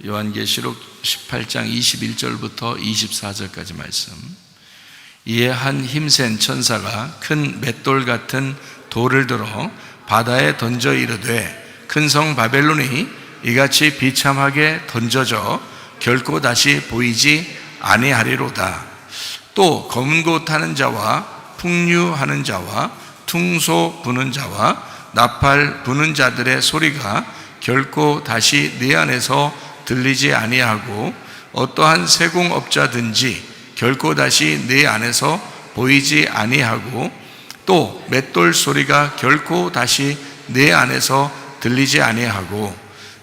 요한계시록 18장 21절부터 24절까지 말씀. 이에 한 힘센 천사가 큰 맷돌 같은 돌을 들어 바다에 던져 이르되 큰 성 바벨론이 이같이 비참하게 던져져 결코 다시 보이지 아니하리로다. 또 검은 고 타는 자와 풍류하는 자와 퉁소 부는 자와 나팔 부는 자들의 소리가 결코 다시 네 안에서 들리지 아니하고 어떠한 세공업자든지 결코 다시 네 안에서 보이지 아니하고 또 맷돌 소리가 결코 다시 네 안에서 들리지 아니하고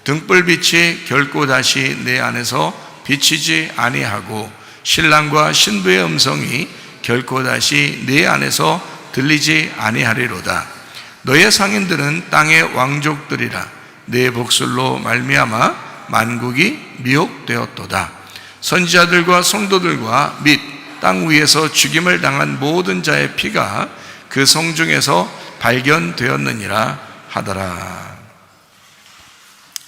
등불빛이 결코 다시 네 안에서 비치지 아니하고 신랑과 신부의 음성이 결코 다시 네 안에서 들리지 아니하리로다. 너의 상인들은 땅의 왕족들이라. 네 복술로 말미암아 만국이 미혹되었도다. 선지자들과 성도들과 및 땅 위에서 죽임을 당한 모든 자의 피가 그 성중에서 발견되었느니라 하더라.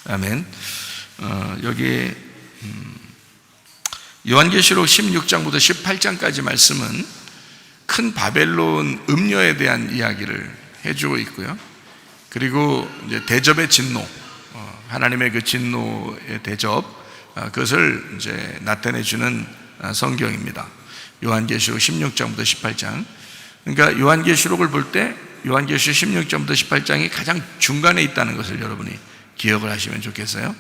아멘. 여기 요한계시록 16장부터 18장까지 말씀은 큰 바벨론 음녀에 대한 이야기를 해주고 있고요. 그리고 이제 대접의 진노, 하나님의 그 진노의 대접, 그것을 이제 나타내 주는 성경입니다. 요한계시록 16장부터 18장. 그러니까 요한계시록을 볼 때 요한계시록 16장부터 18장이 가장 중간에 있다는 것을 여러분이 기억을 하시면 좋겠어요.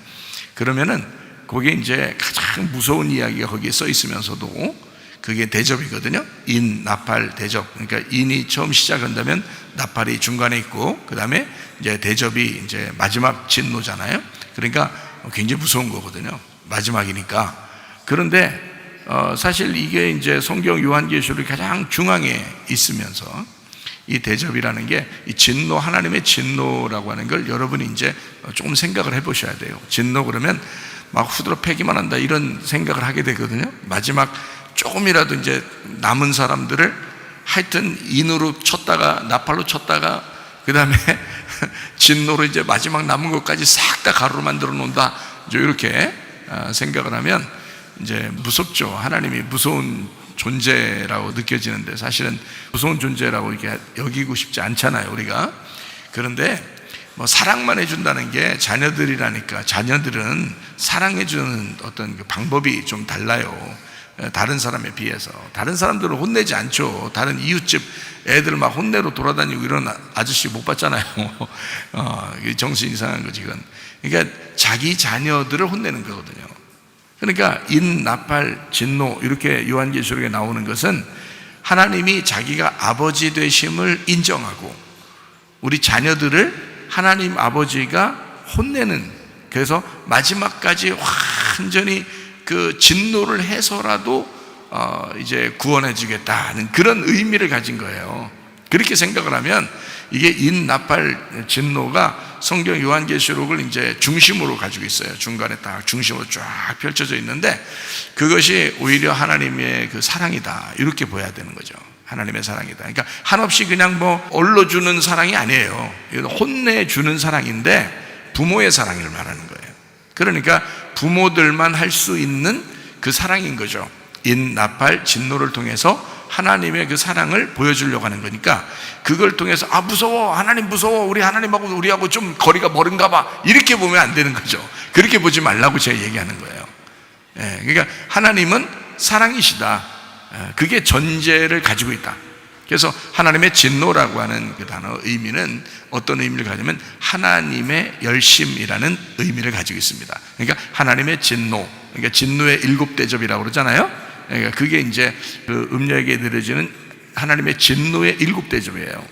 그러면은 거기에 이제 가장 무서운 이야기가 거기에 써 있으면서도 그게 대접이거든요. 인, 나팔, 대접. 그러니까 인이 처음 시작한다면 나팔이 중간에 있고 그 다음에 이제 대접이 이제 마지막 진노잖아요. 그러니까 굉장히 무서운 거거든요. 마지막이니까. 그런데 사실 이게 이제 성경 요한계시록이 가장 중앙에 있으면서 이 대접이라는 게 이 진노, 하나님의 진노라고 하는 걸 여러분이 이제 조금 생각을 해보셔야 돼요. 진노 그러면 막 후드러 패기만 한다 이런 생각을 하게 되거든요. 마지막 조금이라도 이제 남은 사람들을 하여튼 인으로 쳤다가 나팔로 쳤다가 그 다음에 진노로 이제 마지막 남은 것까지 싹 다 가루로 만들어 놓는다. 이제 이렇게 생각을 하면 이제 무섭죠. 하나님이 무서운 존재라고 느껴지는데 사실은 무서운 존재라고 이렇게 여기고 싶지 않잖아요, 우리가. 그런데 뭐 사랑만 해준다는 게 자녀들이라니까 자녀들은 사랑해주는 어떤 그 방법이 좀 달라요. 다른 사람에 비해서. 다른 사람들은 혼내지 않죠. 다른 이웃집 애들 막 혼내러 돌아다니고 이런 아저씨 못 봤잖아요. 정신 이상한 거지, 이건. 그러니까 자기 자녀들을 혼내는 거거든요. 그러니까 인, 나팔, 진노 이렇게 요한계시록에 나오는 것은 하나님이 자기가 아버지 되심을 인정하고 우리 자녀들을 하나님 아버지가 혼내는, 그래서 마지막까지 완전히 그 진노를 해서라도 이제 구원해 주겠다는 그런 의미를 가진 거예요. 그렇게 생각을 하면 이게 인, 나팔, 진노가 성경 요한계시록을 이제 중심으로 가지고 있어요. 중간에 딱 중심으로 쫙 펼쳐져 있는데 그것이 오히려 하나님의 그 사랑이다 이렇게 보여야 되는 거죠. 하나님의 사랑이다. 그러니까 한없이 그냥 뭐 올려주는 사랑이 아니에요. 혼내주는 사랑인데 부모의 사랑을 말하는 거예요. 그러니까 부모들만 할 수 있는 그 사랑인 거죠. 인, 나팔, 진노를 통해서 하나님의 그 사랑을 보여주려고 하는 거니까 그걸 통해서 무서워, 하나님 무서워, 우리 하나님하고 우리하고 좀 거리가 멀은가 봐 이렇게 보면 안 되는 거죠. 그렇게 보지 말라고 제가 얘기하는 거예요. 그러니까 하나님은 사랑이시다. 그게 전제를 가지고 있다. 그래서 하나님의 진노라고 하는 그 단어 의미는 어떤 의미를 가지면 하나님의 열심이라는 의미를 가지고 있습니다. 그러니까 하나님의 진노, 그러니까 진노의 일곱 대접이라고 그러잖아요. 그러니까 그게 이제 그 음녀에게 내려지는 하나님의 진노의 일곱 대접이에요.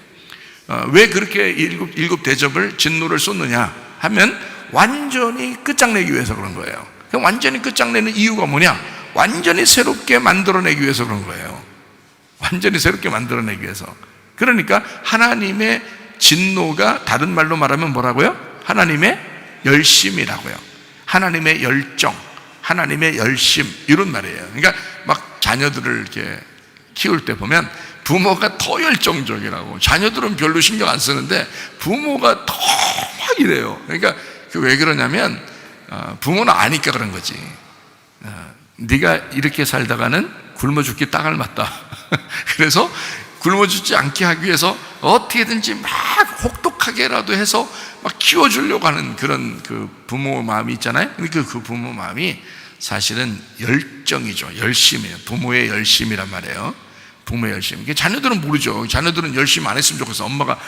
왜 그렇게 일곱 대접을 진노를 쏟느냐 하면 완전히 끝장내기 위해서 그런 거예요. 완전히 끝장내는 이유가 뭐냐? 완전히 새롭게 만들어내기 위해서 그런 거예요. 완전히 새롭게 만들어내기 위해서. 그러니까 하나님의 진노가 다른 말로 말하면 뭐라고요? 하나님의 열심이라고요. 하나님의 열정, 하나님의 열심 이런 말이에요. 그러니까 막 자녀들을 이렇게 키울 때 보면 부모가 더 열정적이라고. 자녀들은 별로 신경 안 쓰는데 부모가 더 막 이래요. 그러니까 왜 그러냐면 부모는 아니까 그런 거지. 네가 이렇게 살다가는 굶어 죽기 딱 알맞다. 그래서 굶어 죽지 않게 하기 위해서 어떻게든지 막 혹독하게라도 해서 막 키워주려고 하는 그런 그 부모 마음이 있잖아요. 그 부모 마음이 사실은 열정이죠. 열심이에요. 부모의 열심이란 말이에요. 부모의 열심. 자녀들은 모르죠. 자녀들은 열심히 안 했으면 좋겠어. 엄마가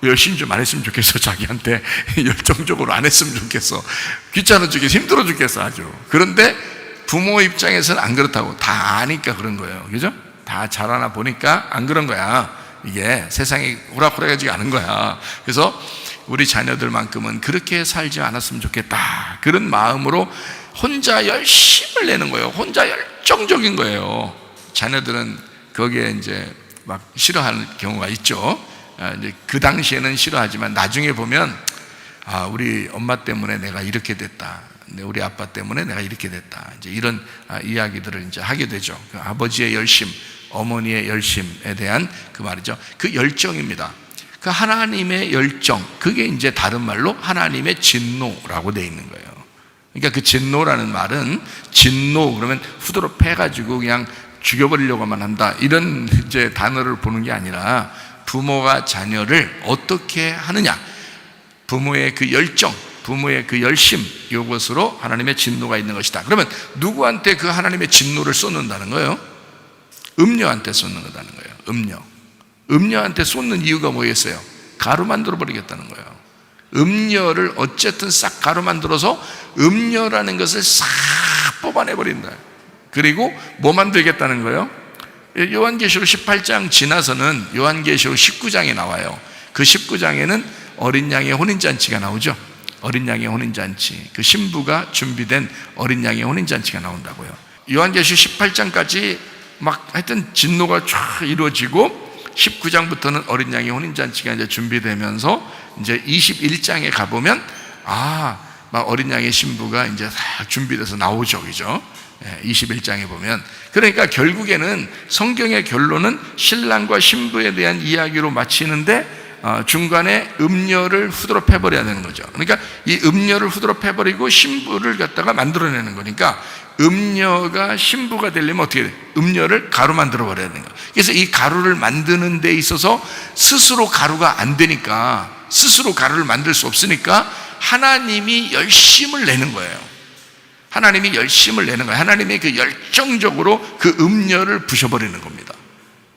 열심히 좀 안 했으면 좋겠어. 자기한테 열정적으로 안 했으면 좋겠어. 귀찮아 죽겠어. 힘들어 죽겠어. 아주. 그런데 부모 입장에서는 안 그렇다고. 다 아니까 그런 거예요. 그죠? 다 자라나 보니까 안 그런 거야. 이게 세상이 호락호락하지 않은 거야. 그래서 우리 자녀들만큼은 그렇게 살지 않았으면 좋겠다. 그런 마음으로 혼자 열심을 내는 거예요. 혼자 열정적인 거예요. 자녀들은 거기에 이제 막 싫어하는 경우가 있죠. 이제 그 당시에는 싫어하지만 나중에 보면 우리 엄마 때문에 내가 이렇게 됐다. 우리 아빠 때문에 내가 이렇게 됐다. 이제 이런 이야기들을 이제 하게 되죠. 그 아버지의 열심, 어머니의 열심에 대한 그 말이죠. 그 열정입니다. 그 하나님의 열정, 그게 이제 다른 말로 하나님의 진노라고 되어 있는 거예요. 그러니까 그 진노라는 말은 진노 그러면 후드로 패가지고 그냥 죽여버리려고만 한다. 이런 이제 단어를 보는 게 아니라 부모가 자녀를 어떻게 하느냐. 부모의 그 열정, 부모의 그 열심, 이것으로 하나님의 진노가 있는 것이다. 그러면 누구한테 그 하나님의 진노를 쏟는다는 거예요? 음녀한테 쏟는 거다는 거예요. 음녀한테 쏟는 이유가 뭐겠어요? 가루 만들어 버리겠다는 거예요. 음녀를 어쨌든 싹 가루 만들어서 음녀라는 것을 싹 뽑아내 버린다. 그리고 뭐 만들겠다는 거예요? 요한계시록 18장 지나서는 요한계시록 19장에 나와요. 그 19장에는 어린 양의 혼인잔치가 나오죠. 어린 양의 혼인잔치, 그 신부가 준비된 어린 양의 혼인잔치가 나온다고요. 요한계시록 18장까지 막 하여튼 진노가 쫙 이루어지고 19장부터는 어린 양의 혼인잔치가 이제 준비되면서 이제 21장에 가보면 막 어린 양의 신부가 이제 다 준비돼서 나오죠. 그죠? 21장에 보면. 그러니까 결국에는 성경의 결론은 신랑과 신부에 대한 이야기로 마치는데 중간에 음녀를 후드로 패버려야 되는 거죠. 그러니까 이 음녀를 후드로 패버리고 신부를 갖다가 만들어내는 거니까 음녀가 신부가 되려면 어떻게 돼? 음녀를 가루 만들어 버려야 되는 거예요. 그래서 이 가루를 만드는 데 있어서 스스로 가루가 안 되니까, 스스로 가루를 만들 수 없으니까 하나님이 열심을 내는 거예요. 하나님이 열심을 내는 거예요. 하나님이 그 열정적으로 그 음녀를 부셔버리는 겁니다.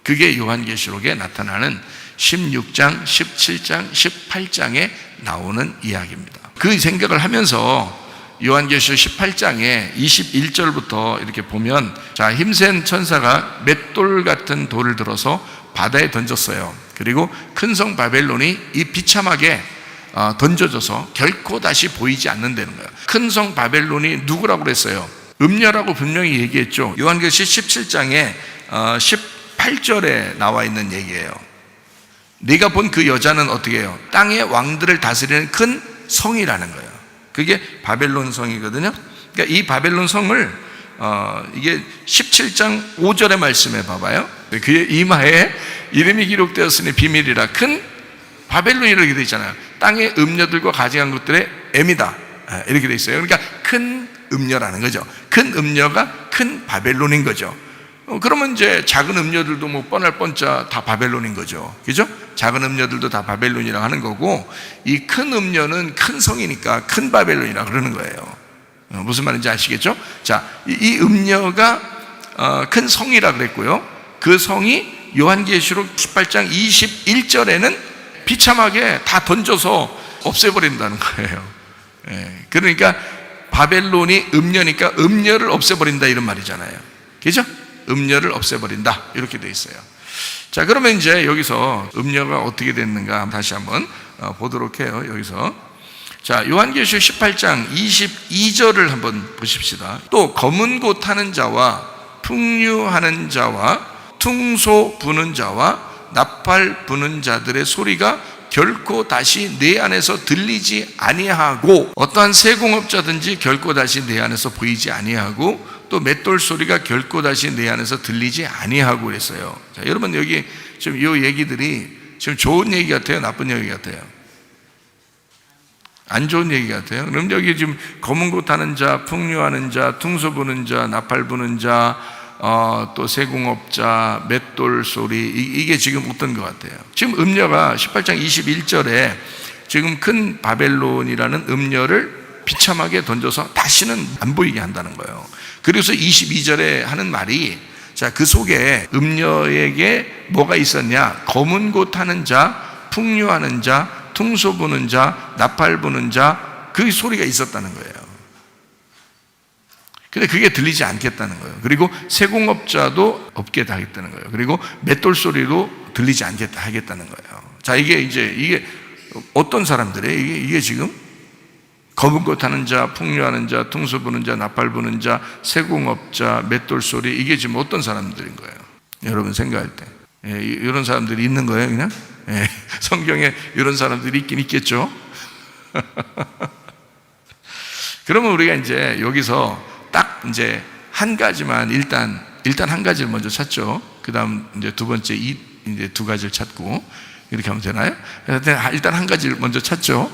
그게 요한계시록에 나타나는 16장, 17장, 18장에 나오는 이야기입니다. 그 생각을 하면서 요한계시록 18장에 21절부터 이렇게 보면, 자, 힘센 천사가 맷돌 같은 돌을 들어서 바다에 던졌어요. 그리고 큰 성 바벨론이 이 비참하게 던져져서 결코 다시 보이지 않는다는 거예요. 큰 성 바벨론이 누구라고 그랬어요? 음녀라고 분명히 얘기했죠. 요한계시록 17장에 18절에 나와 있는 얘기예요. 네가 본 그 여자는 어떻게 해요? 땅의 왕들을 다스리는 큰 성이라는 거예요. 그게 바벨론 성이거든요. 그러니까 이 바벨론 성을 이게 17장 5절의 말씀에 봐봐요. 그의 이마에 이름이 기록되었으니 비밀이라 큰 바벨론이라고 되어 있잖아요. 땅의 음녀들과 가증한 것들의 M이다, 이렇게 되어 있어요. 그러니까 큰 음녀라는 거죠. 큰 음녀가 큰 바벨론인 거죠. 그러면 이제 작은 음녀들도 뭐 뻔할 뻔짜 다 바벨론인 거죠. 그죠? 작은 음녀들도 다 바벨론이라고 하는 거고, 이 큰 음녀는 큰 성이니까 큰 바벨론이라고 그러는 거예요. 무슨 말인지 아시겠죠? 자, 이 음녀가 큰 성이라고 그랬고요. 그 성이 요한계시록 18장 21절에는 비참하게 다 던져서 없애버린다는 거예요. 그러니까 바벨론이 음녀니까 음녀를 없애버린다, 이런 말이잖아요. 그죠? 음녀를 없애버린다, 이렇게 돼 있어요. 자, 그러면 이제 여기서 음녀가 어떻게 됐는가 다시 한번 보도록 해요. 여기서, 자, 요한계시록 18장 22절을 한번 보십시다. 또 검은 고 타는 자와 풍류하는 자와 퉁소 부는 자와 나팔 부는 자들의 소리가 결코 다시 내 안에서 들리지 아니하고, 어떠한 세공업자든지 결코 다시 내 안에서 보이지 아니하고, 또 맷돌 소리가 결코 다시 내 안에서 들리지 아니하고 그랬어요. 자, 여러분, 여기 지금 이 얘기들이 지금 좋은 얘기 같아요, 나쁜 얘기 같아요? 안 좋은 얘기 같아요. 그럼 여기 지금 검은 고 타는 자, 풍류하는 자, 퉁소 부는 자, 나팔 부는 자, 또 세공업자, 맷돌 소리, 이게 지금 어떤 것 같아요? 지금 음녀가 18장 21절에 지금 큰 바벨론이라는 음녀를 비참하게 던져서 다시는 안 보이게 한다는 거예요. 그래서 22절에 하는 말이, 자, 그 속에 음녀에게 뭐가 있었냐? 검은 고 타는 자, 풍류하는 자, 퉁소 부는 자, 나팔 부는 자, 그 소리가 있었다는 거예요. 근데 그게 들리지 않겠다는 거예요. 그리고 세공업자도 없게 하겠다는 거예요. 그리고 맷돌 소리도 들리지 않겠다 하겠다는 거예요. 자, 이게 어떤 사람들이에요? 이게 지금 검은 고 타는 자, 풍류하는 자, 퉁소 부는 자, 나팔 부는 자, 세공업자, 맷돌 소리, 이게 지금 어떤 사람들인 거예요? 여러분 생각할 때 이런 사람들이 있는 거예요, 그냥? 성경에 이런 사람들이 있긴 있겠죠. 그러면 우리가 이제 여기서 딱 이제 한 가지만 일단 한 가지를 먼저 찾죠. 그 다음 이제 두 번째 이제 두 가지를 찾고 이렇게 하면 되나요? 일단 한 가지를 먼저 찾죠.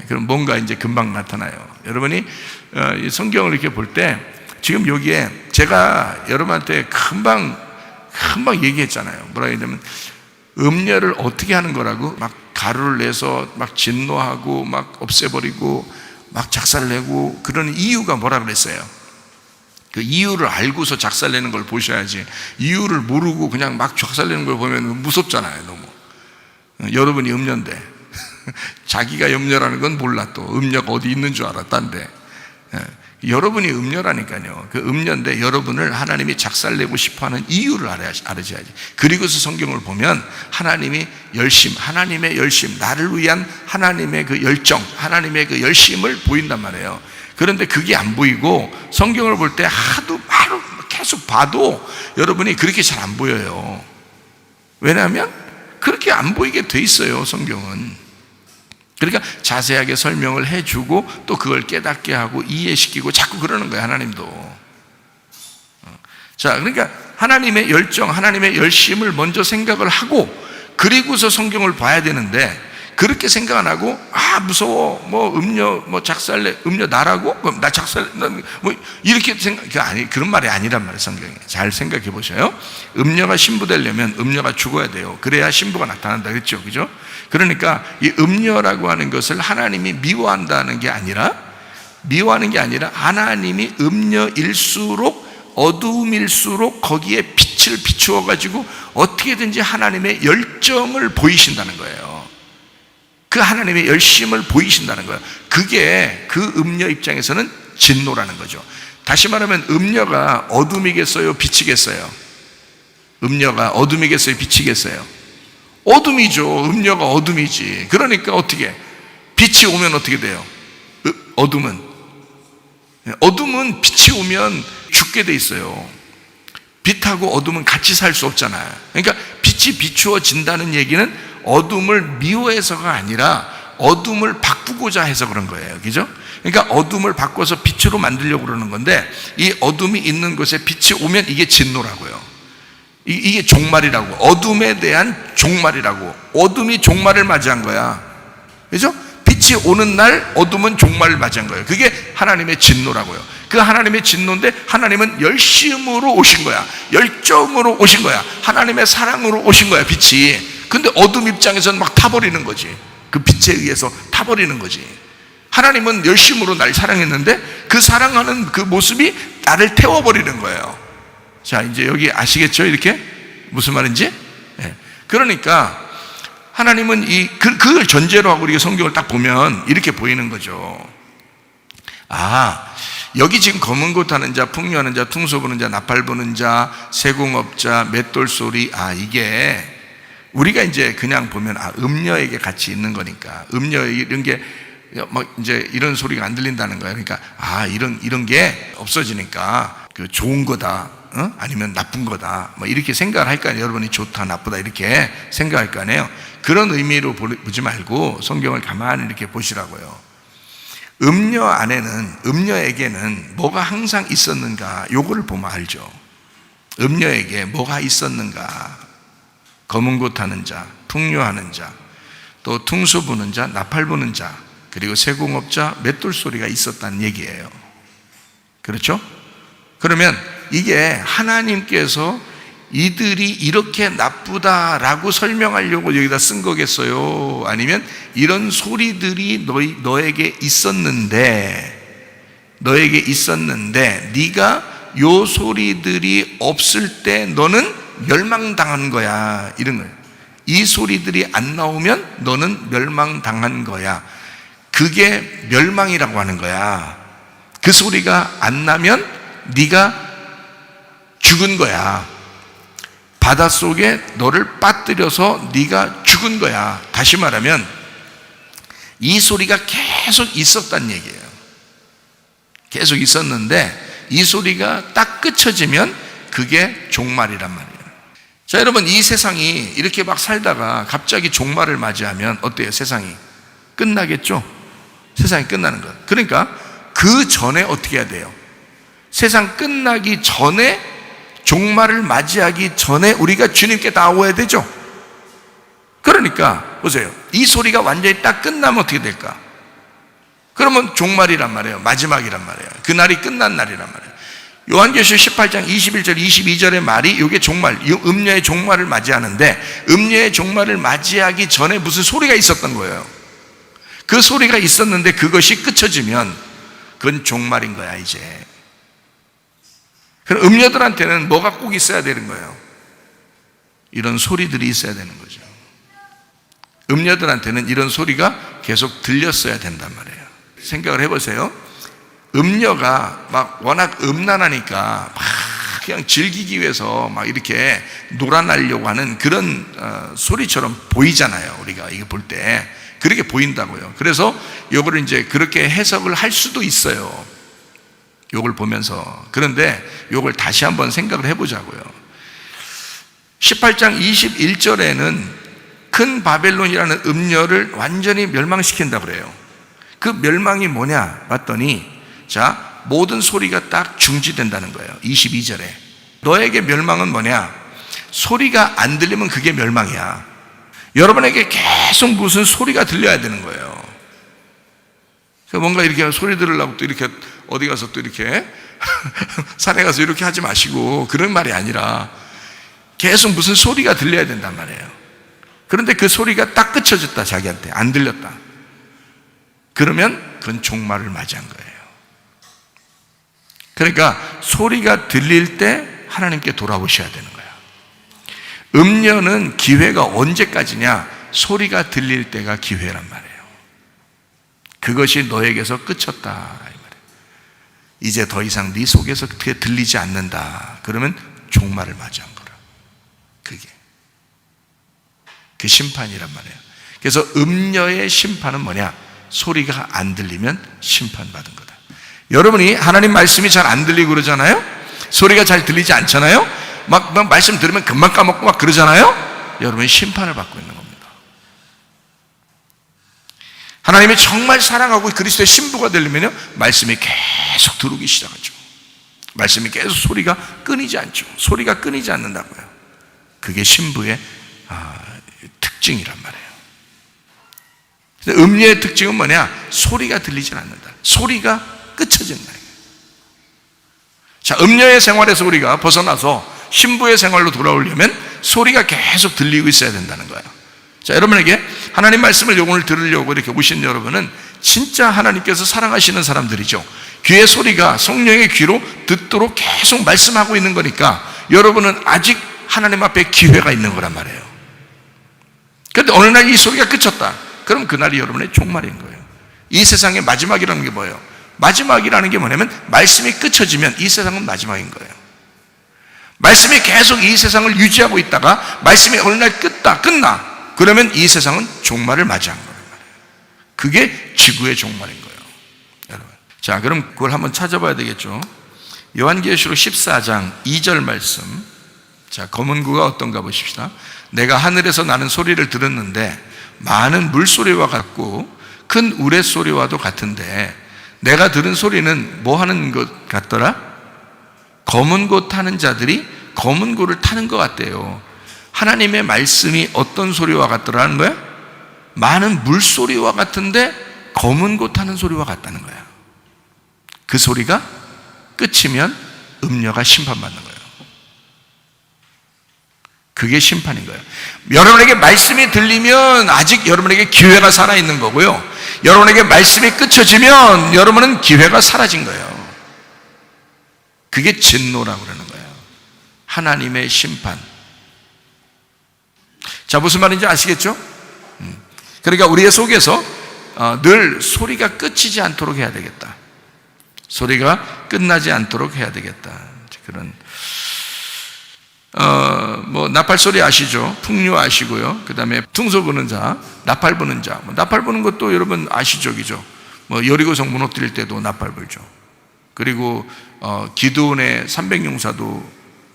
그럼 뭔가 이제 금방 나타나요. 여러분이 이 성경을 이렇게 볼 때 지금 여기에 제가 여러분한테 금방 얘기했잖아요. 뭐라 해야 되면 음녀를 어떻게 하는 거라고? 막 가루를 내서 막 진노하고 막 없애버리고 막 작살내고 그러는 이유가 뭐라 그랬어요? 그 이유를 알고서 작살내는 걸 보셔야지, 이유를 모르고 그냥 막 작살내는 걸 보면 무섭잖아요. 너무. 여러분이 음녀인데 자기가 음녀라는 건 몰라. 또 음녀가 어디 있는 줄 알았단데, 여러분이 음녀라니까요. 그 음녀인데 여러분을 하나님이 작살내고 싶어하는 이유를 알아야지. 그리고서 성경을 보면 하나님의 열심, 나를 위한 하나님의 그 열정, 하나님의 그 열심을 보인단 말이에요. 그런데 그게 안 보이고 성경을 볼 때 하도 계속 봐도 여러분이 그렇게 잘 안 보여요. 왜냐하면 그렇게 안 보이게 돼 있어요, 성경은. 그러니까 자세하게 설명을 해주고 또 그걸 깨닫게 하고 이해시키고 자꾸 그러는 거예요, 하나님도. 자, 그러니까 하나님의 열정, 하나님의 열심을 먼저 생각을 하고 그리고서 성경을 봐야 되는데, 그렇게 생각 안 하고 무서워, 뭐 음녀 뭐 작살내, 음녀 나라고? 그럼 나 작살내, 뭐 이렇게 그런 말이 아니란 말이에요. 성경에 잘 생각해 보셔요. 음녀가 신부되려면 음녀가 죽어야 돼요. 그래야 신부가 나타난다 그랬죠, 그죠? 그러니까 이 음녀라고 하는 것을 하나님이 미워하는 게 아니라 하나님이 음녀일수록, 어두움일수록 거기에 빛을 비추어 가지고 어떻게든지 하나님의 열정을 보이신다는 거예요. 그 하나님의 열심을 보이신다는 거예요. 그게 그 음녀 입장에서는 진노라는 거죠. 다시 말하면 음녀가 어둠이겠어요, 빛이겠어요? 음녀가 어둠이겠어요, 빛이겠어요? 어둠이죠. 음녀가 어둠이지. 그러니까 어떻게? 빛이 오면 어떻게 돼요? 어둠은 빛이 오면 죽게 돼 있어요. 빛하고 어둠은 같이 살 수 없잖아요. 그러니까 빛이 비추어진다는 얘기는 어둠을 미워해서가 아니라 어둠을 바꾸고자 해서 그런 거예요. 그죠? 그러니까 어둠을 바꿔서 빛으로 만들려고 그러는 건데, 이 어둠이 있는 곳에 빛이 오면 이게 진노라고요. 이게 종말이라고. 어둠에 대한 종말이라고. 어둠이 종말을 맞이한 거야. 그죠? 빛이 오는 날 어둠은 종말을 맞이한 거예요. 그게 하나님의 진노라고요. 그 하나님의 진노인데 하나님은 열심으로 오신 거야. 열정으로 오신 거야. 하나님의 사랑으로 오신 거야, 빛이. 근데 어둠 입장에서는 막 타버리는 거지. 그 빛에 의해서 타버리는 거지. 하나님은 열심으로 날 사랑했는데 그 사랑하는 그 모습이 나를 태워버리는 거예요. 자, 이제 여기 아시겠죠? 이렇게 무슨 말인지? 네. 그러니까 하나님은 그걸 전제로 하고 우리가 성경을 딱 보면 이렇게 보이는 거죠. 여기 지금 검은 고 타는 자, 풍류하는 자, 퉁소 부는 자, 나팔 부는 자, 세공업자, 맷돌 소리, 이게 우리가 이제 그냥 보면 음녀에게 같이 있는 거니까, 음녀 이런 게 막 이제 이런 소리가 안 들린다는 거예요. 그러니까 이런 게 없어지니까 그 좋은 거다, 아니면 나쁜 거다, 뭐 이렇게 생각을 할 거 아니에요. 여러분이 좋다, 나쁘다 이렇게 생각할 거 아니에요. 그런 의미로 보지 말고 성경을 가만히 이렇게 보시라고요. 음녀에게는 뭐가 항상 있었는가, 요거를 보면 알죠. 음녀에게 뭐가 있었는가? 검은 고 타는 자, 풍류하는 자, 또 퉁소 부는 자, 나팔 부는 자, 그리고 세공업자 맷돌 소리가 있었다는 얘기예요. 그렇죠? 그러면 이게 하나님께서 이들이 이렇게 나쁘다라고 설명하려고 여기다 쓴 거겠어요? 아니면 이런 소리들이 너에게 있었는데 네가 요 소리들이 없을 때 너는 멸망당한 거야, 이런 거예요. 이 소리들이 안 나오면 너는 멸망당한 거야. 그게 멸망이라고 하는 거야. 그 소리가 안 나면 네가 죽은 거야. 바닷속에 너를 빠뜨려서 네가 죽은 거야. 다시 말하면 이 소리가 계속 있었단 얘기예요. 계속 있었는데 이 소리가 딱 그쳐지면 그게 종말이란 말이에요. 자, 여러분, 이 세상이 이렇게 막 살다가 갑자기 종말을 맞이하면 어때요? 세상이 끝나겠죠? 세상이 끝나는 것. 그러니까 그 전에 어떻게 해야 돼요? 세상 끝나기 전에, 종말을 맞이하기 전에 우리가 주님께 나와야 되죠. 그러니까 보세요, 이 소리가 완전히 딱 끝나면 어떻게 될까? 그러면 종말이란 말이에요. 마지막이란 말이에요. 그날이 끝난 날이란 말이에요. 요한계시록 18장 21절 22절의 말이 이게 종말, 음녀의 종말을 맞이하는데, 음녀의 종말을 맞이하기 전에 무슨 소리가 있었던 거예요. 그 소리가 있었는데 그것이 끝쳐지면 그건 종말인 거야, 이제. 그럼 음녀들한테는 뭐가 꼭 있어야 되는 거예요? 이런 소리들이 있어야 되는 거죠. 음녀들한테는 이런 소리가 계속 들렸어야 된단 말이에요. 생각을 해보세요. 음녀가 막 워낙 음란하니까 막 그냥 즐기기 위해서 막 이렇게 놀아나려고 하는 그런 소리처럼 보이잖아요. 우리가 이거 볼 때 그렇게 보인다고요. 그래서 요거를 이제 그렇게 해석을 할 수도 있어요, 요걸 보면서. 그런데 요걸 다시 한번 생각을 해보자고요. 18장 21절에는 큰 바벨론이라는 음녀를 완전히 멸망시킨다고 그래요. 그 멸망이 뭐냐 봤더니, 자, 모든 소리가 딱 중지된다는 거예요. 22절에 너에게 멸망은 뭐냐? 소리가 안 들리면 그게 멸망이야. 여러분에게 계속 무슨 소리가 들려야 되는 거예요. 뭔가 이렇게 소리 들으려고 또 이렇게 어디 가서 또 이렇게 산에 가서 이렇게 하지 마시고, 그런 말이 아니라 계속 무슨 소리가 들려야 된단 말이에요. 그런데 그 소리가 딱 그쳐졌다, 자기한테 안 들렸다, 그러면 그건 종말을 맞이한 거예요. 그러니까 소리가 들릴 때 하나님께 돌아오셔야 되는 거예요. 음녀는 기회가 언제까지냐? 소리가 들릴 때가 기회란 말이에요. 그것이 너에게서 끝쳤다, 이 말이에요. 이제 더 이상 네 속에서 그게 들리지 않는다, 그러면 종말을 맞이한 거라. 그게 그 심판이란 말이에요. 그래서 음녀의 심판은 뭐냐? 소리가 안 들리면 심판받은 거다. 여러분이 하나님 말씀이 잘 안 들리고 그러잖아요. 소리가 잘 들리지 않잖아요. 막 말씀 들으면 금방 까먹고 막 그러잖아요. 여러분이 심판을 받고 있는 겁니다. 하나님이 정말 사랑하고 그리스도의 신부가 되려면요, 말씀이 계속 들어오기 시작하죠. 말씀이 계속, 소리가 끊이지 않죠. 소리가 끊이지 않는다고요. 그게 신부의 특징이란 말이에요. 음녀의 특징은 뭐냐? 소리가 들리지 않는다. 소리가 끝쳐진다. 자, 음녀의 생활에서 우리가 벗어나서 신부의 생활로 돌아오려면 소리가 계속 들리고 있어야 된다는 거예요. 자, 여러분에게 하나님 말씀을 오늘 들으려고 이렇게 오신 여러분은 진짜 하나님께서 사랑하시는 사람들이죠. 귀의 소리가 성령의 귀로 듣도록 계속 말씀하고 있는 거니까 여러분은 아직 하나님 앞에 기회가 있는 거란 말이에요. 그런데 어느 날 이 소리가 끝쳤다, 그럼 그날이 여러분의 종말인 거예요. 이 세상의 마지막이라는 게 뭐예요? 마지막이라는 게 뭐냐면 말씀이 끝쳐지면 이 세상은 마지막인 거예요. 말씀이 계속 이 세상을 유지하고 있다가 말씀이 어느 날 끝나, 그러면 이 세상은 종말을 맞이한 거란 말이에요. 그게 지구의 종말인 거예요, 여러분. 자, 그럼 그걸 한번 찾아봐야 되겠죠. 요한계시록 14장 2절 말씀. 자, 검은 구가 어떤가 보십시다. 내가 하늘에서 나는 소리를 들었는데 많은 물소리와 같고 큰 우레소리와도 같은데, 내가 들은 소리는 뭐 하는 것 같더라? 검은 고 타는 자들이 검은 고를 타는 것 같대요. 하나님의 말씀이 어떤 소리와 같더라는 거야? 많은 물소리와 같은데 검은 고 타는 소리와 같다는 거야. 그 소리가 끝이면 음녀가 심판받는 거예요. 그게 심판인 거예요. 여러분에게 말씀이 들리면 아직 여러분에게 기회가 살아있는 거고요, 여러분에게 말씀이 끝쳐지면 여러분은 기회가 사라진 거예요. 그게 진노라고 그러는 거예요. 하나님의 심판. 자, 무슨 말인지 아시겠죠? 그러니까 우리의 속에서 늘 소리가 끝이지 않도록 해야 되겠다. 소리가 끝나지 않도록 해야 되겠다. 그런 나팔 소리 아시죠? 풍류 아시고요. 그 다음에 퉁소 부는 자, 나팔 부는 자. 나팔 부는 것도 여러분 아시죠, 그죠? 여리고성 무너뜨릴 때도 나팔 불죠. 그리고 기드온의 300용사도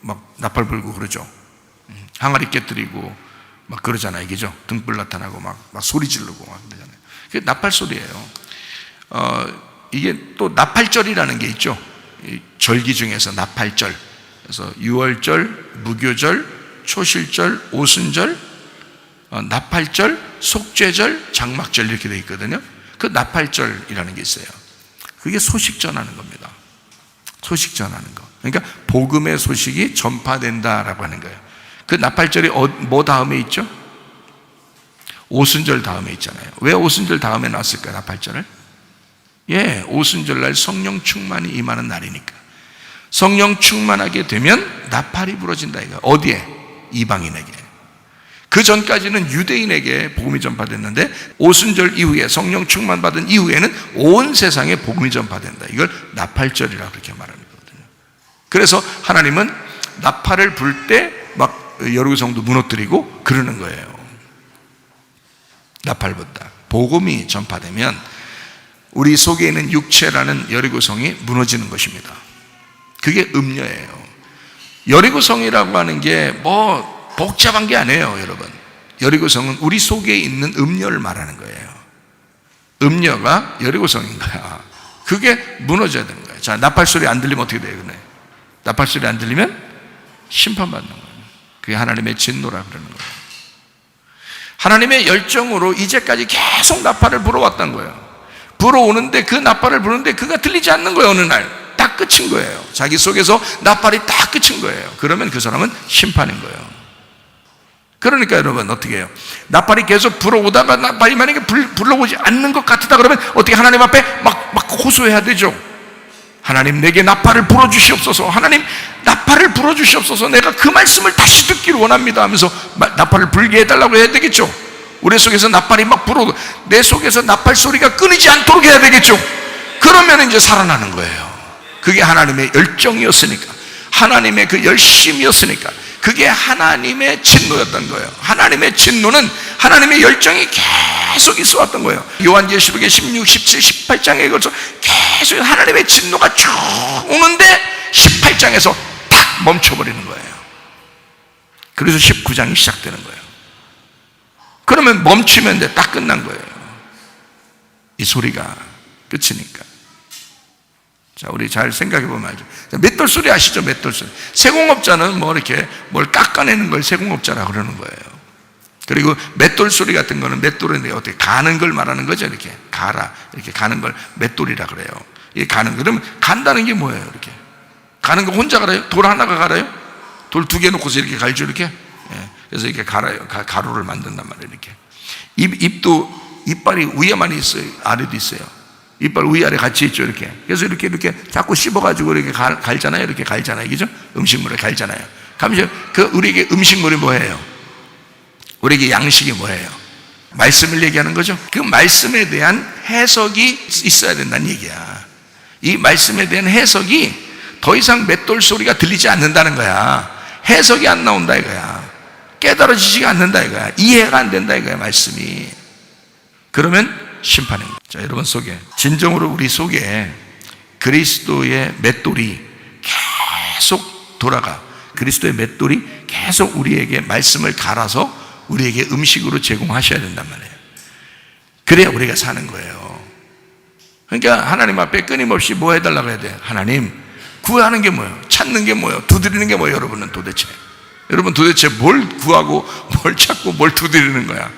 막 나팔 불고 그러죠. 항아리 깨뜨리고 막 그러잖아요, 그죠? 등불 나타나고 막 소리 지르고 막 그러잖아요. 그게 나팔 소리예요. 이게 또 나팔절이라는 게 있죠. 절기 중에서 나팔절. 그래서 유월절, 무교절, 초실절, 오순절, 나팔절, 속죄절, 장막절 이렇게 되어 있거든요. 그 나팔절이라는 게 있어요. 그게 소식 전하는 겁니다. 소식 전하는 거. 그러니까 복음의 소식이 전파된다라고 하는 거예요. 그 나팔절이 뭐 다음에 있죠? 오순절 다음에 있잖아요. 왜 오순절 다음에 놨을까요, 나팔절을? 오순절날 성령 충만이 임하는 날이니까. 성령 충만하게 되면 나팔이 부러진다 이거. 어디에? 이방인에게. 그 전까지는 유대인에게 복음이 전파됐는데 오순절 이후에 성령 충만 받은 이후에는 온 세상에 복음이 전파된다. 이걸 나팔절이라고 그렇게 말하는 거거든요. 그래서 하나님은 나팔을 불 때 막 여리고성도 무너뜨리고 그러는 거예요. 나팔 불다. 복음이 전파되면 우리 속에 있는 육체라는 여리고성이 무너지는 것입니다. 그게 음녀예요. 여리고성이라고 하는 게 뭐 복잡한 게 아니에요, 여러분. 여리고성은 우리 속에 있는 음녀를 말하는 거예요. 음녀가 여리고성인 거야. 그게 무너져야 되는 거예요. 자, 나팔 소리 안 들리면 어떻게 돼요? 나팔 소리 안 들리면 심판받는 거예요. 그게 하나님의 진노라고 그러는 거예요. 하나님의 열정으로 이제까지 계속 나팔을 불어왔던 거예요. 불어오는데 그 나팔을 부르는데 그가 들리지 않는 거예요. 어느 날 딱 끝인 거예요. 자기 속에서 나팔이 딱 끝인 거예요. 그러면 그 사람은 심판인 거예요. 그러니까 여러분 어떻게 해요? 나팔이 계속 불어오다가 나팔이 만약에 불러오지 않는 것 같다 그러면 어떻게 하나님 앞에 막 호소해야 되죠. 하나님 내게 나팔을 불어주시옵소서. 하나님 나팔을 불어주시옵소서. 내가 그 말씀을 다시 듣기를 원합니다 하면서 나팔을 불게 해달라고 해야 되겠죠. 우리 속에서 나팔이 막 불어오고 내 속에서 나팔 소리가 끊이지 않도록 해야 되겠죠. 그러면 이제 살아나는 거예요. 그게 하나님의 열정이었으니까, 하나님의 그 열심이었으니까, 그게 하나님의 진노였던 거예요. 하나님의 진노는 하나님의 열정이 계속 있어 왔던 거예요. 요한계시록의 16, 17, 18장에 걸쳐 계속 하나님의 진노가 쭉 오는데 18장에서 딱 멈춰버리는 거예요. 그래서 19장이 시작되는 거예요. 그러면 멈추면 이제 딱 끝난 거예요. 이 소리가 끝이니까. 자, 우리 잘 생각해 보면 알죠. 맷돌 소리 아시죠? 맷돌 소리. 세공업자는 뭐 이렇게 뭘 깎아내는 걸 세공업자라고 그러는 거예요. 그리고 맷돌 소리 같은 거는 맷돌인데 어떻게 가는 걸 말하는 거죠. 이렇게 가라. 이렇게 가는 걸 맷돌이라 그래요. 이게 가는 거. 그러면 간다는 게 뭐예요? 이렇게. 가는 거 혼자 갈아요? 돌 하나가 갈아요? 돌 두 개 놓고서 이렇게 갈죠, 이렇게? 그래서 이렇게 갈아요. 가루를 만든단 말이에요, 이렇게. 입도, 이빨이 위에만 있어요. 아래도 있어요. 이빨 위아래 같이 있죠, 이렇게. 그래서 이렇게 자꾸 씹어가지고 이렇게 갈잖아요. 이렇게 갈잖아요. 그죠? 음식물을 갈잖아요. 가면서 우리에게 음식물이 뭐예요? 우리에게 양식이 뭐예요? 말씀을 얘기하는 거죠. 그 말씀에 대한 해석이 있어야 된다는 얘기야. 이 말씀에 대한 해석이 더 이상 맷돌 소리가 들리지 않는다는 거야. 해석이 안 나온다 이거야. 깨달아지지가 않는다 이거야. 이해가 안 된다 이거야, 말씀이. 그러면 심판인 거예요. 자, 여러분 속에, 진정으로 우리 속에 그리스도의 맷돌이 계속 돌아가. 그리스도의 맷돌이 계속 우리에게 말씀을 갈아서 우리에게 음식으로 제공하셔야 된단 말이에요. 그래야 우리가 사는 거예요. 그러니까 하나님 앞에 끊임없이 뭐 해달라고 해야 돼? 하나님, 구하는 게 뭐예요? 찾는 게 뭐예요? 두드리는 게 뭐예요? 여러분은 도대체? 여러분 도대체 뭘 구하고 뭘 찾고 뭘 두드리는 거야?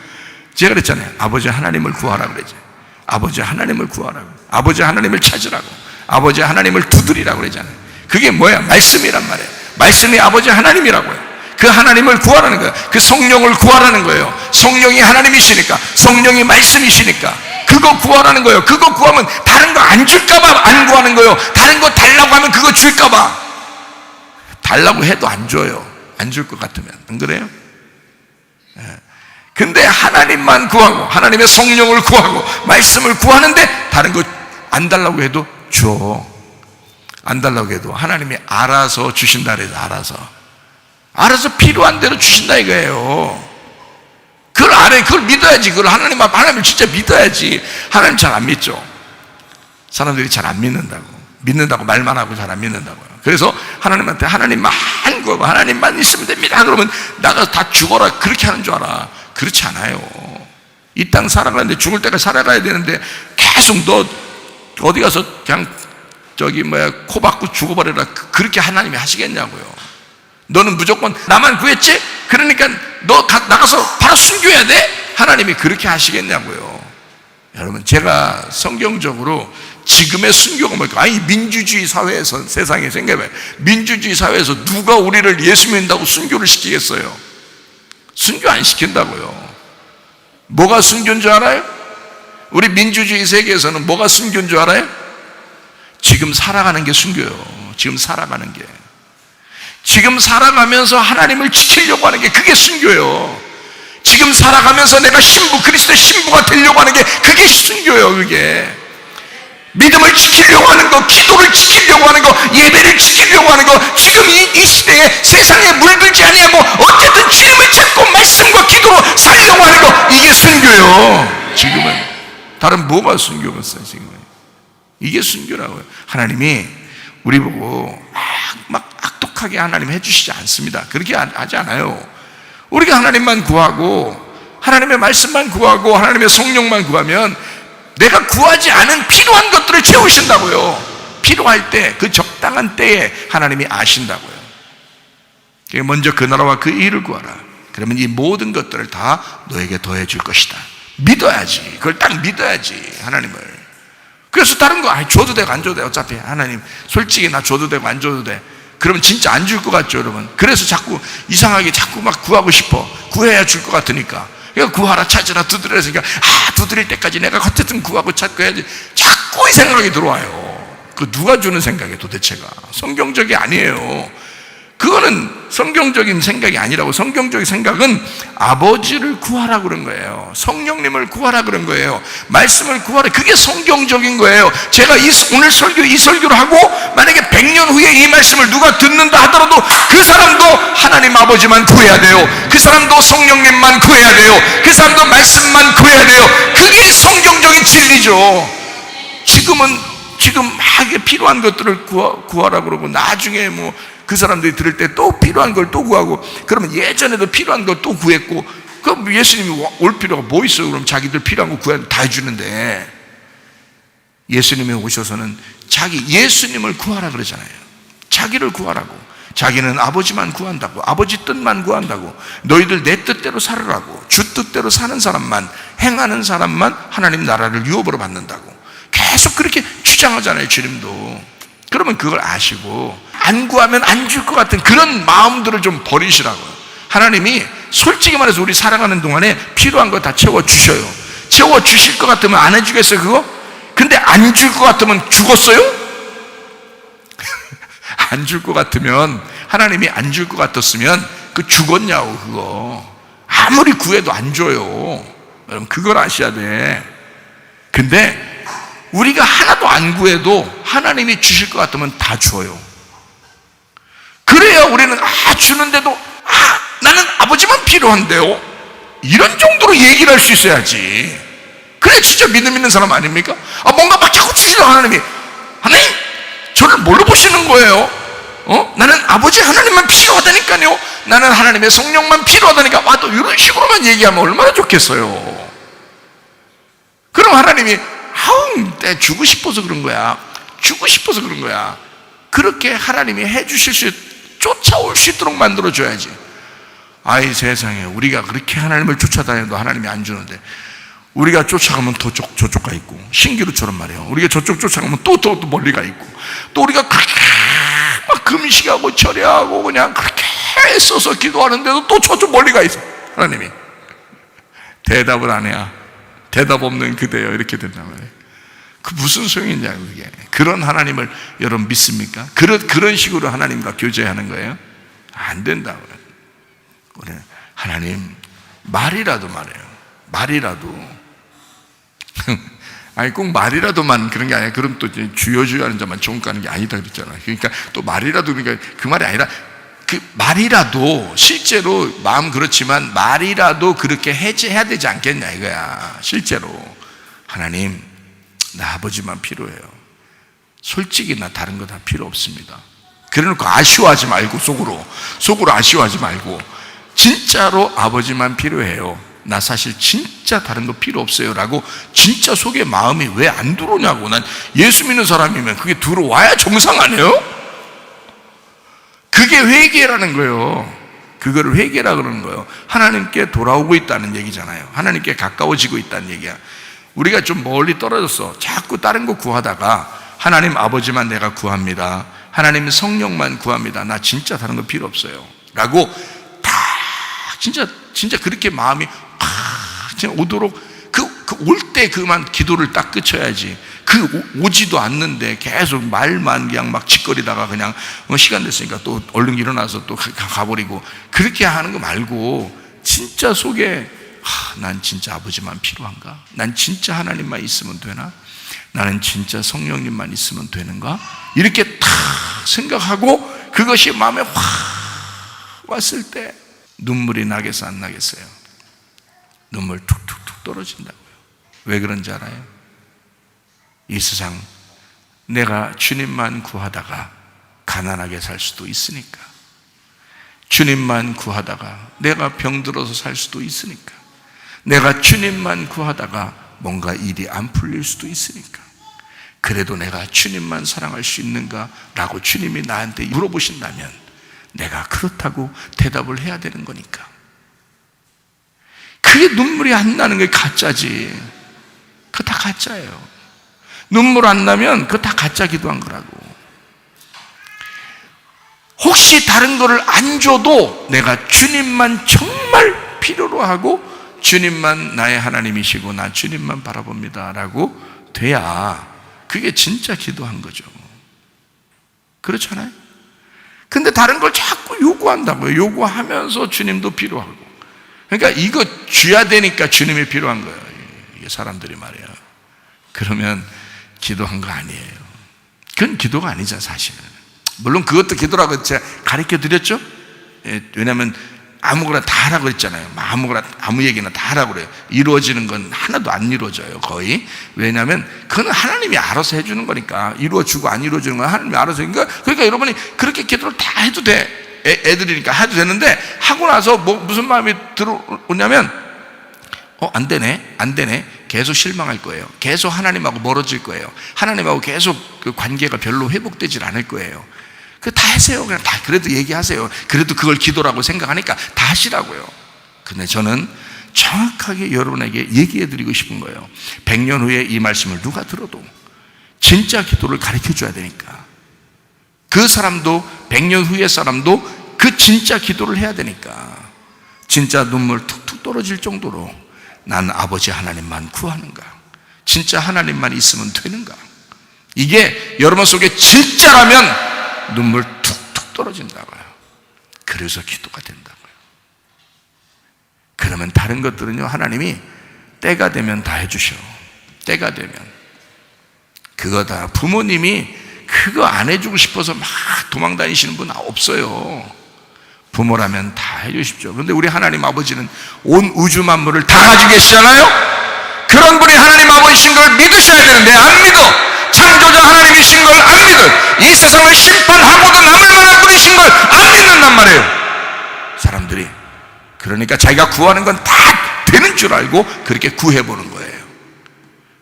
제가 그랬잖아요. 아버지 하나님을 구하라 그러지. 아버지 하나님을 구하라고, 아버지 하나님을 찾으라고, 아버지 하나님을 두드리라고 그러잖아요. 그게 뭐야? 말씀이란 말이에요. 말씀이 아버지 하나님이라고요. 그 하나님을 구하라는 거예요. 그 성령을 구하라는 거예요. 성령이 하나님이시니까, 성령이 말씀이시니까 그거 구하라는 거예요. 그거 구하면 다른 거 안 줄까봐 안 구하는 거예요. 다른 거 달라고 하면 그거 줄까봐. 달라고 해도 안 줘요. 안 줄 것 같으면. 안 그래요? 근데 하나님만 구하고, 하나님의 성령을 구하고, 말씀을 구하는데 다른 거 안 달라고 해도 줘. 안 달라고 해도 하나님이 알아서 주신다 그래서 알아서 필요한 대로 주신다 이거예요. 그걸 알아요. 그걸 믿어야지. 그걸 하나님을 진짜 믿어야지. 하나님 잘 안 믿죠. 사람들이 잘 안 믿는다고 말만 하고 잘 안 믿는다고요. 그래서 하나님한테 하나님만 구하고 하나님만 있으면 됩니다. 그러면 나가서 다 죽어라 그렇게 하는 줄 알아. 그렇지 않아요. 이 땅 살아가는데 죽을 때까지 살아가야 되는데 계속 너 어디 가서 그냥 코 박고 죽어버려라 그렇게 하나님이 하시겠냐고요. 너는 무조건 나만 구했지? 그러니까 너 나가서 바로 순교해야 돼? 하나님이 그렇게 하시겠냐고요. 여러분, 제가 성경적으로 지금의 순교가 뭘까? 아니, 민주주의 사회에서, 세상에 생각해봐요. 민주주의 사회에서 누가 우리를 예수 믿는다고 순교를 시키겠어요? 순교 안 시킨다고요. 뭐가 순교인 줄 알아요? 우리 민주주의 세계에서는 뭐가 순교인 줄 알아요? 지금 살아가는 게 순교예요. 지금 살아가는 게. 지금 살아가면서 하나님을 지키려고 하는 게 그게 순교예요. 지금 살아가면서 내가 그리스도의 신부가 되려고 하는 게 그게 순교예요. 그게 믿음을 지키려고 하는 거, 기도를 지키려고 하는 거, 예배를 지키려고 하는 거, 지금 이 시대에 세상에 물들지 아니하고 어쨌든 주님을 찾고 말씀과 기도로 살려고 하는 거, 이게 순교예요. 지금은 다른 뭐가 순교겠어요? 지금은 이게 순교라고요. 하나님이 우리 보고 막 악독하게 하나님 해주시지 않습니다. 그렇게 하지 않아요. 우리가 하나님만 구하고 하나님의 말씀만 구하고 하나님의 성령만 구하면 내가 구하지 않은 필요한 것들을 채우신다고요. 필요할 때, 그 적당한 때에 하나님이 아신다고요. 먼저 그 나라와 그 일을 구하라. 그러면 이 모든 것들을 다 너에게 더해 줄 것이다. 믿어야지. 그걸 딱 믿어야지, 하나님을. 그래서 다른 거 줘도 되고 안 줘도 돼. 어차피 하나님 솔직히 나 줘도 되고 안 줘도 돼. 그러면 진짜 안 줄 것 같죠, 여러분? 그래서 자꾸 이상하게 자꾸 막 구하고 싶어. 구해야 줄 것 같으니까. 그러니까 구하라, 찾으라, 두드리라 했으니까 두드릴 때까지 내가 어쨌든 구하고 찾고 해야지. 자꾸 이 생각이 들어와요. 그 누가 주는 생각이 도대체가 성경적이 아니에요. 그거는 성경적인 생각이 아니라고. 성경적인 생각은 아버지를 구하라 그런 거예요. 성령님을 구하라 그런 거예요. 말씀을 구하라. 그게 성경적인 거예요. 제가 오늘 이 설교를 하고 만약에 100년 후에 이 말씀을 누가 듣는다 하더라도 그 사람도 하나님 아버지만 구해야 돼요. 그 사람도 성령님만 구해야 돼요. 그 사람도 말씀만 구해야 돼요. 그게 성경적인 진리죠. 지금 막 필요한 것들을 구하라 그러고 나중에 그 사람들이 들을 때 또 필요한 걸 또 구하고, 그러면 예전에도 필요한 걸 또 구했고, 그럼 예수님이 올 필요가 뭐 있어요? 그럼 자기들 필요한 거 구하면 다 해주는데, 예수님이 오셔서는 예수님을 구하라 그러잖아요. 자기를 구하라고. 자기는 아버지만 구한다고, 아버지 뜻만 구한다고, 너희들 내 뜻대로 살으라고, 주 뜻대로 사는 사람만, 행하는 사람만 하나님 나라를 유업으로 받는다고 계속 그렇게 주장하잖아요, 주님도. 그러면 그걸 아시고 안 구하면 안 줄 것 같은 그런 마음들을 좀 버리시라고요. 하나님이 솔직히 말해서 우리 살아가는 동안에 필요한 거 다 채워주셔요. 채워주실 것 같으면 안 해주겠어요, 그거? 근데 안 줄 것 같으면 죽었어요? 안 줄 것 같으면, 하나님이 안 줄 것 같았으면 그 죽었냐고. 그거 아무리 구해도 안 줘요. 여러분, 그걸 아셔야 돼. 근데 우리가 하나도 안 구해도 하나님이 주실 것 같으면 다 줘요. 그래야 우리는 주는데도 나는 아버지만 필요한데요, 이런 정도로 얘기를 할 수 있어야지. 그래 진짜 믿음 있는 사람 아닙니까? 뭔가 막 자꾸 주시려고 하나님 저를 뭘로 보시는 거예요? 나는 아버지 하나님만 필요하다니까요. 나는 하나님의 성령만 필요하다니까. 또 이런 식으로만 얘기하면 얼마나 좋겠어요. 그럼 하나님이 내 주고 싶어서 그런 거야. 주고 싶어서 그런 거야. 그렇게 하나님이 해주실 수, 쫓아올 수 있도록 만들어줘야지. 세상에, 우리가 그렇게 하나님을 쫓아다녀도 하나님이 안 주는데, 우리가 쫓아가면 저쪽 가 있고, 신기루처럼 말이에요. 우리가 저쪽 쫓아가면 또 멀리 가 있고, 또 우리가 그렇게 막 금식하고 절야하고 그냥 그렇게 애써서 기도하는데도 또 저쪽 멀리 가 있어. 하나님이 대답을 안 해야 대답 없는 그대여 이렇게 된단 말이에요. 그 무슨 소용이냐고. 그게 그런 하나님을 여러분 믿습니까? 그런 식으로 하나님과 교제하는 거예요? 안 된다고요. 우리 하나님 말이라도 말해요. 말이라도 아니 꼭 말이라도만 그런 게 아니라, 그럼 또 주여 하는 자만 천국 가는 게 아니다 그랬잖아요. 그러니까 또 말이라도, 그러니까 그 말이 아니라 그 말이라도 실제로 마음 그렇지만 말이라도 그렇게 해야 되지 않겠냐 이거야. 실제로 하나님 나 아버지만 필요해요. 솔직히 나 다른 거 다 필요 없습니다. 그래놓고 아쉬워하지 말고, 속으로 아쉬워하지 말고 진짜로 아버지만 필요해요. 나 사실 진짜 다른 거 필요 없어요 라고 진짜 속에 마음이 왜 안 들어오냐고. 난 예수 믿는 사람이면 그게 들어와야 정상 아니에요? 그게 회개라는 거예요. 그거를 회개라 그러는 거예요. 하나님께 돌아오고 있다는 얘기잖아요. 하나님께 가까워지고 있다는 얘기야. 우리가 좀 멀리 떨어졌어. 자꾸 다른 거 구하다가 하나님 아버지만 내가 구합니다. 하나님 성령만 구합니다. 나 진짜 다른 거 필요 없어요 라고 다 진짜 그렇게 마음이 진짜 오도록 올 때 그만 기도를 딱 끝쳐야지. 오지도 않는데 계속 말만 그냥 막 짓거리다가 그냥 시간 됐으니까 또 얼른 일어나서 또 가버리고, 그렇게 하는 거 말고 진짜 속에 난 진짜 아버지만 필요한가? 난 진짜 하나님만 있으면 되나? 나는 진짜 성령님만 있으면 되는가? 이렇게 탁 생각하고 그것이 마음에 확 왔을 때 눈물이 나겠어 안 나겠어요? 눈물 툭툭툭 떨어진다고요. 왜 그런지 알아요? 이 세상 내가 주님만 구하다가 가난하게 살 수도 있으니까, 주님만 구하다가 내가 병들어서 살 수도 있으니까, 내가 주님만 구하다가 뭔가 일이 안 풀릴 수도 있으니까, 그래도 내가 주님만 사랑할 수 있는가? 라고 주님이 나한테 물어보신다면 내가 그렇다고 대답을 해야 되는 거니까. 그게 눈물이 안 나는 게 가짜지. 그거 다 가짜예요. 눈물 안 나면 그거 다 가짜 기도한 거라고. 혹시 다른 거를 안 줘도 내가 주님만 정말 필요로 하고 주님만 나의 하나님이시고 나 주님만 바라봅니다 라고 돼야 그게 진짜 기도한 거죠. 그렇잖아요? 근데 다른 걸 자꾸 요구한다고요. 요구하면서 주님도 필요하고. 그러니까 이거 줘야 되니까 주님이 필요한 거예요. 이게 사람들이 말이야. 그러면 기도한 거 아니에요. 그건 기도가 아니죠 사실은. 물론 그것도 기도라고 제가 가르쳐 드렸죠. 왜냐하면 아무거나 다 하라고 그랬잖아요. 아무거나 아무 얘기나 다 하라고 그래요. 이루어지는 건 하나도 안 이루어져요 거의. 왜냐하면 그건 하나님이 알아서 해주는 거니까. 이루어지고 안 이루어지는 건 하나님이 알아서. 그러니까 여러분이 그렇게 기도를 다 해도 돼. 애들이니까 해도 되는데, 하고 나서 무슨 마음이 들어오냐면 안 되네 계속 실망할 거예요. 계속 하나님하고 멀어질 거예요. 하나님하고 계속 그 관계가 별로 회복되질 않을 거예요. 다 하세요. 그냥 다 그래도 얘기하세요. 그래도 그걸 기도라고 생각하니까 다 하시라고요. 근데 저는 정확하게 여러분에게 얘기해 드리고 싶은 거예요. 100년 후에 이 말씀을 누가 들어도 진짜 기도를 가르쳐 줘야 되니까. 그 사람도 100년 후의 사람도 그 진짜 기도를 해야 되니까. 진짜 눈물 툭툭 떨어질 정도로 난 아버지 하나님만 구하는가? 진짜 하나님만 있으면 되는가? 이게 여러분 속에 진짜라면 눈물 툭툭 떨어진다고요. 그래서 기도가 된다고요. 그러면 다른 것들은요, 하나님이 때가 되면 다 해주셔. 때가 되면. 그거 다 부모님이 그거 안 해주고 싶어서 막 도망 다니시는 분 없어요. 부모라면 다 해주십시오. 그런데 우리 하나님 아버지는 온 우주 만물을 다 가지고 계시잖아요. 그런 분이 하나님 아버지신 걸 믿으셔야 되는데 안 믿어. 창조자 하나님이신 걸 안 믿어. 이 세상을 심판하고도 남을 만한 분이신 걸 안 믿는단 말이에요 사람들이. 그러니까 자기가 구하는 건 다 되는 줄 알고 그렇게 구해보는 거예요.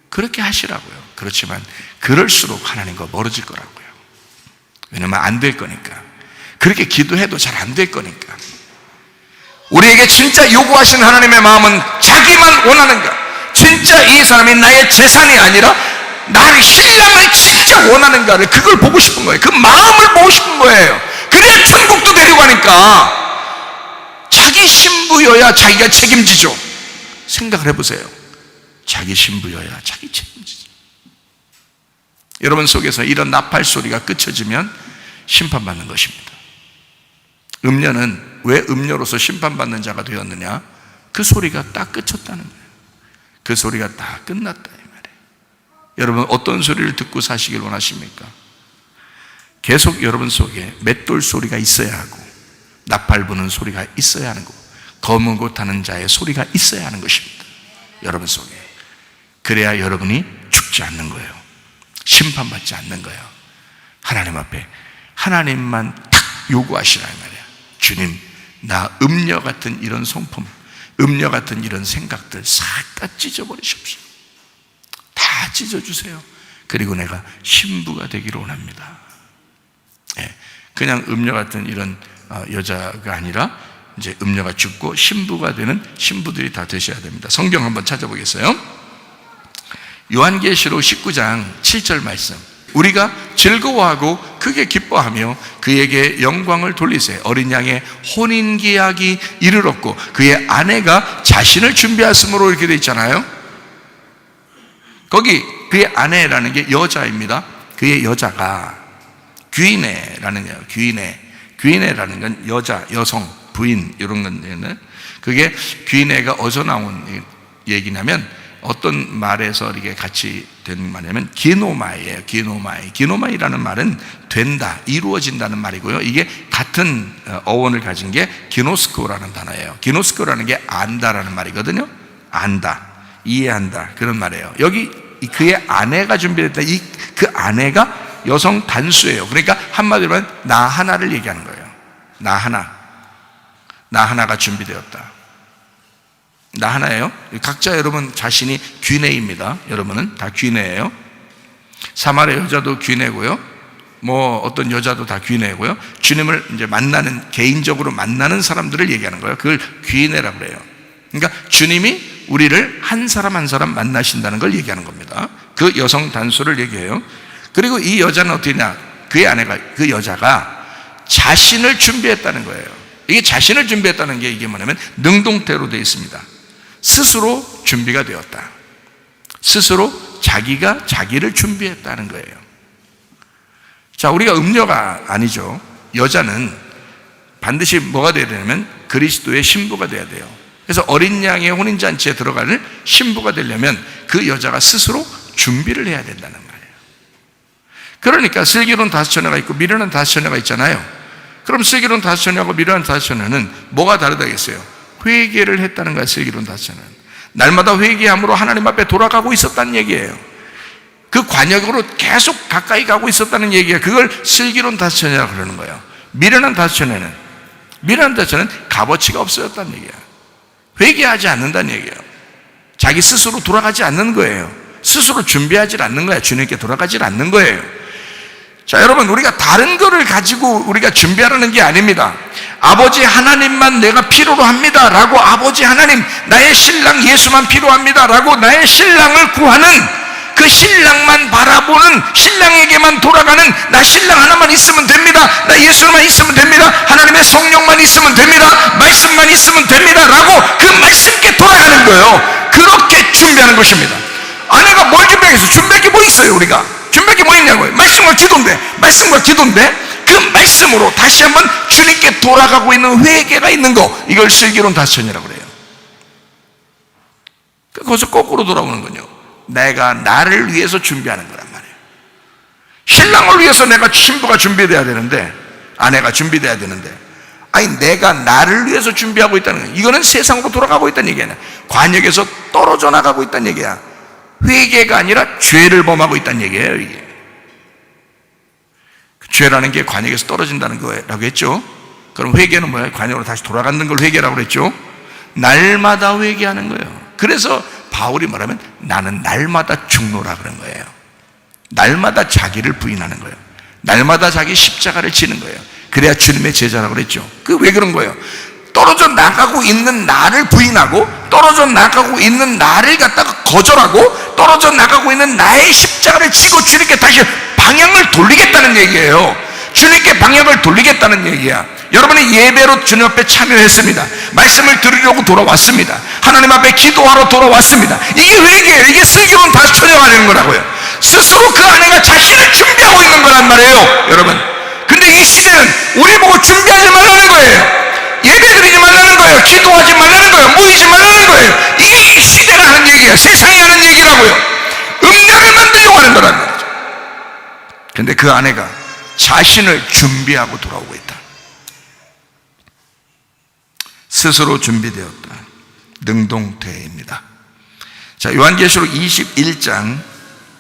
그렇게 하시라고요. 그렇지만 그럴수록 하나님과 멀어질 거라고요. 왜냐면 안 될 거니까. 그렇게 기도해도 잘 안 될 거니까. 우리에게 진짜 요구하신 하나님의 마음은 자기만 원하는가? 진짜 이 사람이 나의 재산이 아니라 나를, 신랑을 진짜 원하는가를, 그걸 보고 싶은 거예요. 그 마음을 보고 싶은 거예요. 그래야 천국도 데리고 가니까. 자기 신부여야 자기가 책임지죠. 생각을 해보세요. 자기 신부여야 자기 책임지죠. 여러분 속에서 이런 나팔 소리가 끊어지면 심판받는 것입니다. 음녀는 왜 음녀로서 심판받는 자가 되었느냐? 그 소리가 딱 그쳤다는 거예요. 그 소리가 다 끝났다 이 말이에요. 여러분 어떤 소리를 듣고 사시길 원하십니까? 계속 여러분 속에 맷돌 소리가 있어야 하고, 나팔 부는 소리가 있어야 하는 거고, 검은 옷 타는 자의 소리가 있어야 하는 것입니다. 여러분 속에. 그래야 여러분이 죽지 않는 거예요. 심판받지 않는 거예요. 하나님 앞에 하나님만 딱 요구하시라 이 말이에요. 주님, 나 음녀 같은 이런 성품, 음녀 같은 이런 생각들 싹 다 찢어버리십시오. 다 찢어주세요. 그리고 내가 신부가 되기를 원합니다. 그냥 음녀 같은 이런 여자가 아니라 이제 음녀가 죽고 신부가 되는 신부들이 다 되셔야 됩니다. 성경 한번 찾아보겠어요. 요한계시록 19장 7절 말씀. 우리가 즐거워하고 크게 기뻐하며 그에게 영광을 돌리세. 어린 양의 혼인계약이 이르렀고 그의 아내가 자신을 준비하였으므로 이렇게 되어 있잖아요. 거기 그의 아내라는 게 여자입니다. 그의 여자가 귀인애라는 거예요. 귀인애라는 건 여자, 여성, 부인 이런 건데, 그게 귀인애가 어디서 나온 얘기냐면 어떤 말에서 이게 같이 된 말이냐면 기노마이예요. 기노마이라는 말은 된다, 이루어진다는 말이고요. 이게 같은 어원을 가진 게 기노스코라는 단어예요. 기노스코라는 게 안다라는 말이거든요. 안다, 이해한다, 그런 말이에요. 여기 그의 아내가 준비됐다. 그 아내가 여성 단수예요. 그러니까 한마디로 하면 나 하나를 얘기하는 거예요. 나 하나가 준비되었다. 나 하나예요. 각자 여러분 자신이 귀내입니다. 여러분은 다 귀내예요. 사마리아 여자도 귀내고요. 뭐 어떤 여자도 다 귀내고요. 주님을 이제 만나는, 개인적으로 만나는 사람들을 얘기하는 거예요. 그걸 귀내라고 그래요. 그러니까 주님이 우리를 한 사람 한 사람 만나신다는 걸 얘기하는 겁니다. 그 여성 단수를 얘기해요. 그리고 이 여자는 어떻게 했냐? 그의 아내가, 그 여자가 자신을 준비했다는 거예요. 이게 자신을 준비했다는 게 이게 뭐냐면 능동태로 되어 있습니다. 스스로 준비가 되었다. 스스로 자기가 자기를 준비했다는 거예요. 자, 우리가 음녀가 아니죠. 여자는 반드시 뭐가 되어야 되냐면 그리스도의 신부가 되어야 돼요. 그래서 어린 양의 혼인잔치에 들어가는 신부가 되려면 그 여자가 스스로 준비를 해야 된다는 말이에요. 그러니까 슬기로운 다섯 처녀가 있고 미련한 다섯 처녀가 있잖아요. 그럼 슬기로운 다섯 처녀하고 미련한 다섯 처녀는 뭐가 다르다겠어요? 회개를 했다는 거예요. 슬기로운 다섯 처녀는 날마다 회개함으로 하나님 앞에 돌아가고 있었다는 얘기예요. 그 관역으로 계속 가까이 가고 있었다는 얘기예요. 그걸 슬기로운 다섯 처녀라고 그러는 거예요. 미련한 다섯 처녀는 값어치가 없어졌다는 얘기예요. 회개하지 않는다는 얘기예요. 자기 스스로 돌아가지 않는 거예요. 스스로 준비하지 않는 거예요. 주님께 돌아가지 않는 거예요. 자, 여러분, 우리가 다른 거를 가지고 우리가 준비하라는 게 아닙니다. 아버지 하나님만 내가 필요로 합니다 라고, 아버지 하나님, 나의 신랑 예수만 필요합니다 라고 나의 신랑을 구하는, 그 신랑만 바라보는, 신랑에게만 돌아가는, 나 신랑 하나만 있으면 됩니다, 나 예수만 있으면 됩니다, 하나님의 성령만 있으면 됩니다, 말씀만 있으면 됩니다 라고 그 말씀께 돌아가는 거예요. 그렇게 준비하는 것입니다. 아내가 뭘 준비하겠어요? 준비할 게 뭐 있어요? 우리가 준비할 게 뭐 있냐고요? 말씀과 기도인데 그 말씀으로 다시 한번 주님께 돌아가고 있는 회개가 있는 거, 이걸 슬기로운 다섯 처녀라고 그래요. 거기서 거꾸로 돌아오는 건요, 내가 나를 위해서 준비하는 거란 말이에요. 신랑을 위해서 내가 신부가 준비돼야 되는데, 아내가 준비돼야 되는데, 아니 내가 나를 위해서 준비하고 있다는 거예요. 이거는 세상으로 돌아가고 있다는 얘기야. 관역에서 떨어져 나가고 있다는 얘기야. 회개가 아니라 죄를 범하고 있다는 얘기예요. 이게 죄라는 게 관역에서 떨어진다는 거라고 했죠. 그럼 회개는 뭐예요? 관역으로 다시 돌아가는 걸 회개라고 그랬죠. 날마다 회개하는 거예요. 그래서 바울이 뭐라면 나는 날마다 죽노라 그런 거예요. 날마다 자기를 부인하는 거예요. 날마다 자기 십자가를 지는 거예요. 그래야 주님의 제자라고 그랬죠. 그 왜 그런 거예요? 떨어져 나가고 있는 나를 부인하고 떨어져 나가고 있는 나를 갖다가 거절하고 떨어져 나가고 있는 나의 십자가를 지고 주님께 다시 방향을 돌리겠다는 얘기예요. 주님께 방향을 돌리겠다는 얘기야. 여러분이 예배로 주님 앞에 참여했습니다. 말씀을 들으려고 돌아왔습니다. 하나님 앞에 기도하러 돌아왔습니다. 이게 회개예요. 이게 슬기로운 다시 천영하려는 거라고요. 스스로 그 아내가 자신을 준비하고 있는 거란 말이에요, 여러분. 근데 이 시대는 우리 보고 준비하지 말라는 거예요. 예배 드리지 말라는 거예요. 기도하지 말라는 거예요. 모이지 말라는 거예요. 이게 이 시대가 하는 얘기예요. 세상이 하는 얘기라고요. 음녀를 만들려고 하는 거란 말이죠. 근데 그 아내가 자신을 준비하고 돌아오고 있다. 스스로 준비되었다. 능동태입니다. 자, 요한계시록 21장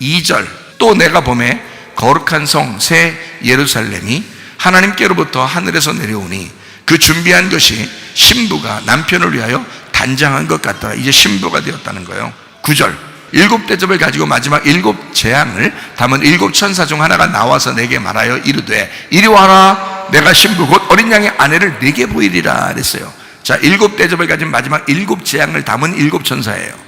2절, 또 내가 보매 거룩한 성 새 예루살렘이 하나님께로부터 하늘에서 내려오니 그 준비한 것이 신부가 남편을 위하여 단장한 것 같더라. 이제 신부가 되었다는 거예요. 9절, 7대접을 가지고 마지막 7재앙을 담은 7천사 중 하나가 나와서 내게 말하여 이르되 이리 와라, 내가 신부 곧 어린 양의 아내를 내게 보이리라 그랬어요. 자, 7대접을 가진 마지막 7재앙을 담은 7천사예요.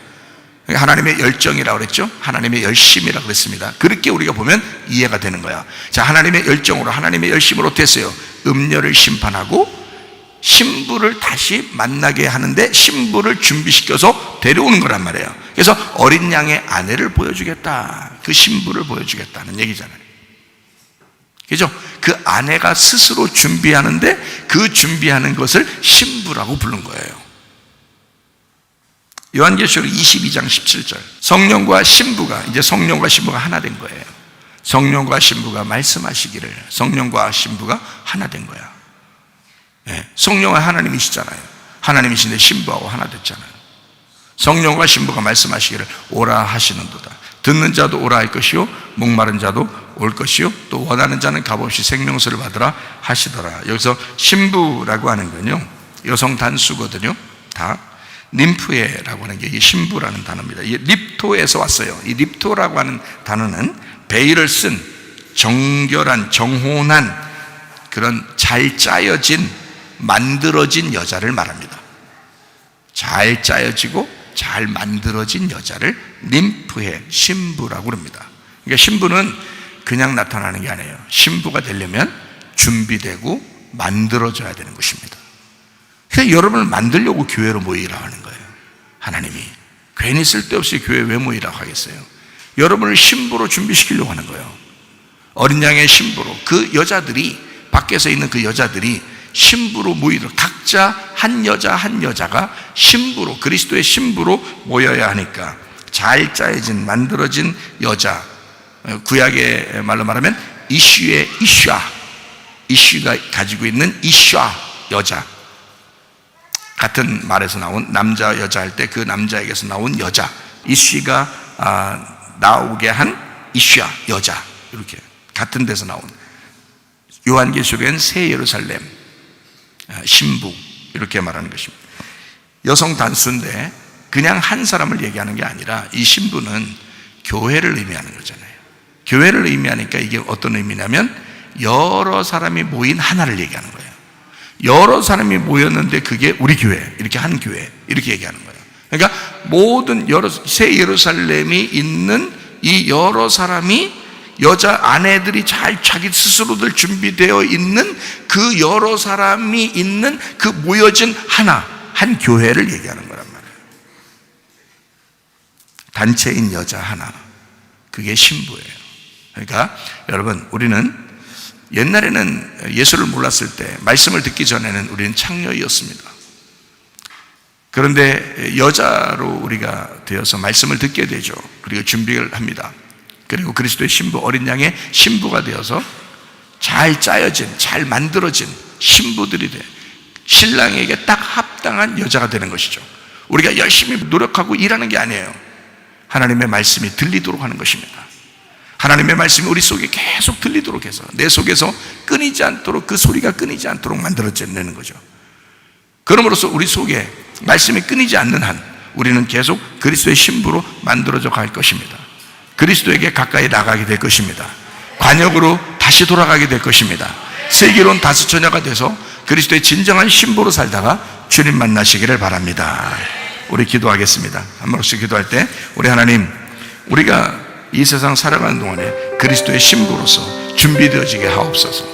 하나님의 열정이라고 그랬죠. 하나님의 열심이라고 그랬습니다. 그렇게 우리가 보면 이해가 되는 거야. 자, 하나님의 열정으로, 하나님의 열심으로 됐어요. 음녀를 심판하고 신부를 다시 만나게 하는데 신부를 준비시켜서 데려오는 거란 말이에요. 그래서 어린 양의 아내를 보여주겠다, 그 신부를 보여주겠다는 얘기잖아요. 그죠? 그 아내가 스스로 준비하는데 그 준비하는 것을 신부라고 부른 거예요. 요한계시록 22장 17절, 성령과 신부가, 이제 성령과 신부가 하나 된 거예요. 성령과 신부가 말씀하시기를, 성령과 신부가 하나 된 거야. 성령은 하나님이시잖아요. 하나님이신데 신부하고 하나 됐잖아요. 성령과 신부가 말씀하시기를 오라 하시는도다. 듣는 자도 오라 할 것이요 목마른 자도 올 것이요 또 원하는 자는 값없이 생명수를 받으라 하시더라. 여기서 신부라고 하는 건요, 여성 단수거든요. 다 림프에라고 하는 게 이 신부라는 단어입니다. 이 립토에서 왔어요. 이 립토라고 하는 단어는 베일을 쓴 정결한, 정혼한, 그런 잘 짜여진, 만들어진 여자를 말합니다. 잘 짜여지고 잘 만들어진 여자를 림프에, 신부라고 합니다. 그러니까 신부는 그냥 나타나는 게 아니에요. 신부가 되려면 준비되고 만들어져야 되는 것입니다. 그래서 여러분을 만들려고 교회로 모이라 하는 거예요. 하나님이 괜히 쓸데없이 교회 왜 모이라고 하겠어요? 여러분을 신부로 준비시키려고 하는 거예요. 어린 양의 신부로, 그 여자들이, 밖에서 있는 그 여자들이 신부로 모이도록, 각자 한 여자 한 여자가 신부로, 그리스도의 신부로 모여야 하니까 잘 짜여진, 만들어진 여자, 구약의 말로 말하면 이슈의 이슈아, 이슈가 가지고 있는 이슈아 여자, 같은 말에서 나온 남자 여자 할 때 그 남자에게서 나온 여자, 이슈가 나오게 한 이슈아 여자, 이렇게 같은 데서 나온, 요한계시록엔 새 예루살렘 신부, 이렇게 말하는 것입니다. 여성 단수인데 그냥 한 사람을 얘기하는 게 아니라 이 신부는 교회를 의미하는 거잖아요. 교회를 의미하니까 이게 어떤 의미냐면 여러 사람이 모인 하나를 얘기하는 거예요. 여러 사람이 모였는데 그게 우리 교회, 이렇게 한 교회, 이렇게 얘기하는 거예요. 그러니까 모든 여러 새 예루살렘이 있는 이 여러 사람이, 여자 아내들이 잘 자기 스스로들 준비되어 있는 그 여러 사람이 있는 그 모여진 하나, 한 교회를 얘기하는 거란 말이에요. 단체인 여자 하나, 그게 신부예요. 그러니까 여러분, 우리는 옛날에는 예수를 몰랐을 때, 말씀을 듣기 전에는 우리는 창녀였습니다. 그런데 여자로 우리가 되어서 말씀을 듣게 되죠. 그리고 준비를 합니다. 그리고 그리스도의 신부, 어린 양의 신부가 되어서 잘 짜여진, 잘 만들어진 신부들이 돼 신랑에게 딱 합당한 여자가 되는 것이죠. 우리가 열심히 노력하고 일하는 게 아니에요. 하나님의 말씀이 들리도록 하는 것입니다. 하나님의 말씀이 우리 속에 계속 들리도록 해서, 내 속에서 끊이지 않도록, 그 소리가 끊이지 않도록 만들어내는 거죠. 그러므로써 우리 속에 말씀이 끊이지 않는 한 우리는 계속 그리스도의 신부로 만들어져 갈 것입니다. 그리스도에게 가까이 나가게 될 것입니다. 관역으로 다시 돌아가게 될 것입니다. 슬기로운 다스처녀가 돼서 그리스도의 진정한 신부로 살다가 주님 만나시기를 바랍니다. 우리 기도하겠습니다. 한 번씩 기도할 때 우리 하나님, 우리가 이 세상 살아가는 동안에 그리스도의 신부로서 준비되어지게 하옵소서.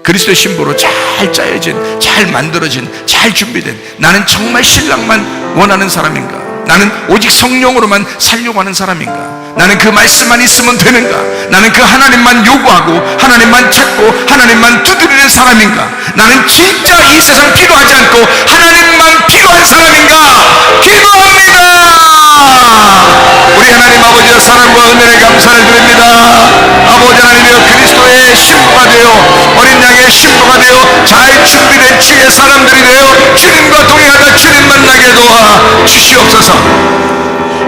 그리스도의 신부로 잘 짜여진, 잘 만들어진, 잘 준비된, 나는 정말 신랑만 원하는 사람인가? 나는 오직 성령으로만 살려고 하는 사람인가? 나는 그 말씀만 있으면 되는가? 나는 그 하나님만 요구하고 하나님만 찾고 하나님만 두드리는 사람인가? 나는 진짜 이 세상 필요하지 않고 하나님만 필요한 사람인가? 기도합니다. 우리 하나님 아버지의 사랑과 은혜에 감사를 드립니다. 아버지 하나님이여, 그리스도의 신부가 되어 어린 양의 신부가 되어 잘 준비된 주의 사람들이 되어 주님과 동행하다 주님 만나게 도와 주시옵소서.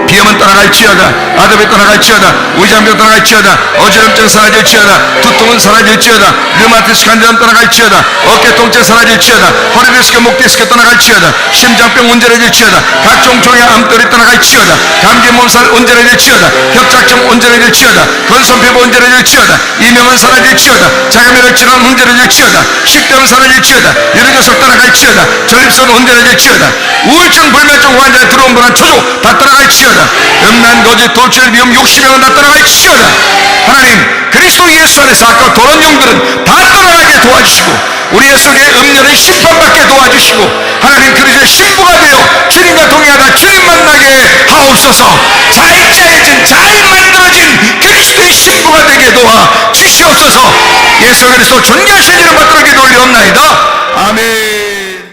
비염은 떠나갈지어다, 아답이 떠나갈지어다, 위장병 떠나갈지어다, 어지럼증 사라질지어다, 두통은 사라질지어다, 류마티스 관절은 떠나갈지어다, 어깨 통증 사라질지어다, 허리 디스크, 목 디스크 떠나갈지어다, 심장병 온전해질지어다, 각종 종의 암들이 떠나갈지어다, 감기 몸살 온전해질지어다, 협착증 온전해질지어다, 건선피부 온전해질지어다, 이명은 사라질지어다, 자가면역 질환 온전해질지어다, 식도염 사라질지어다, 유리교석 떠나갈지어다, 전립선 온전해질지어다, 우울증 불면증 환자의 들어온 분한 초조 다 떠나갈지어다, 음란, 거짓, 돌출, 미움, 욕심형은 다 떠나갈지어다. 하나님, 그리스도 예수 안에서 아까 도런 영들은 다 떠나가게 도와주시고 우리의 속에 음녀는 심판받게 도와주시고 하나님, 그리스도의 신부가 되어 주님과 동행하다 주님 만나게 하옵소서. 잘 짜여진, 잘 만들어진 그리스도의 신부가 되게 도와 주시옵소서. 예수 그리스도 존귀하신 이름 받들어 기도 올리옵나이다. 아멘.